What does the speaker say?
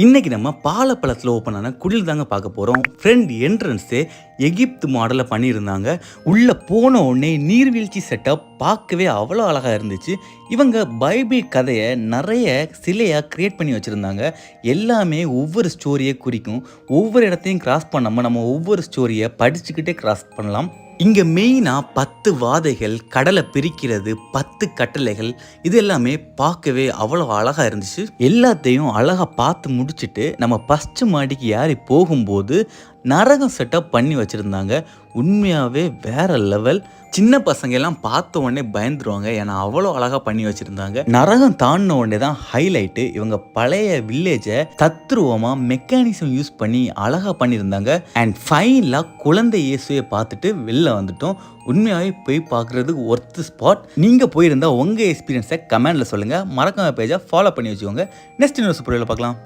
இன்னைக்கு நம்ம பாலப்பழத்தில் ஓப்பன் ஆன குடில் தாங்க பார்க்க போகிறோம். ஃப்ரெண்ட் என்ட்ரன்ஸே எகிப்து மாடலில் பண்ணியிருந்தாங்க. உள்ளே போன உடனே நீர்வீழ்ச்சி செட்டப் பார்க்கவே அவ்வளோ அழகாக இருந்துச்சு. இவங்க பைபிள் கதையை நிறைய சிலையாக க்ரியேட் பண்ணி வச்சுருந்தாங்க. எல்லாமே ஒவ்வொரு ஸ்டோரியை குறிக்கும். ஒவ்வொரு இடத்தையும் கிராஸ் பண்ணாமல் நம்ம ஒவ்வொரு ஸ்டோரியை படிச்சுக்கிட்டே கிராஸ் பண்ணலாம். இங்கே மெயினாக 10 வாதைகள், கடலை பிரிக்கிறது, 10 கட்டளைகள், இது எல்லாமே பார்க்கவே அவ்வளோ அழகாக இருந்துச்சு. எல்லாத்தையும் அழகாக பார்த்து முடிச்சுட்டு நம்ம ஃபஸ்ட்டு மாடிக்கு ஏறி போகும்போது நரகம் செட்டப் பண்ணி வச்சுருந்தாங்க. உண்மையாகவே வேற லெவல். சின்ன பசங்க எல்லாம் பார்த்த உடனே பயந்துருவாங்க, ஏன்னா அவ்வளோ அழகாக பண்ணி வச்சுருந்தாங்க. நரகம் தாண்டின உடனே தான் ஹைலைட்டு. இவங்க பழைய வில்லேஜை தத்ரூபமாக மெக்கானிசம் யூஸ் பண்ணி அழகாக பண்ணியிருந்தாங்க. அண்ட் ஃபைனலாக குழந்தை இயேசுவை பார்த்துட்டு வெளில வந்துட்டோம். உண்மையாகவே போய் பார்க்குறதுக்கு ஒர்த்து ஸ்பாட். நீங்கள் போயிருந்தால் உங்கள் எக்ஸ்பீரியன்ஸை கமெண்டில் சொல்லுங்கள். மறக்காம பேஜை ஃபாலோ பண்ணி வச்சுக்கோங்க. நெக்ஸ்ட் இன்னொரு சூப்பரில் பார்க்கலாம்.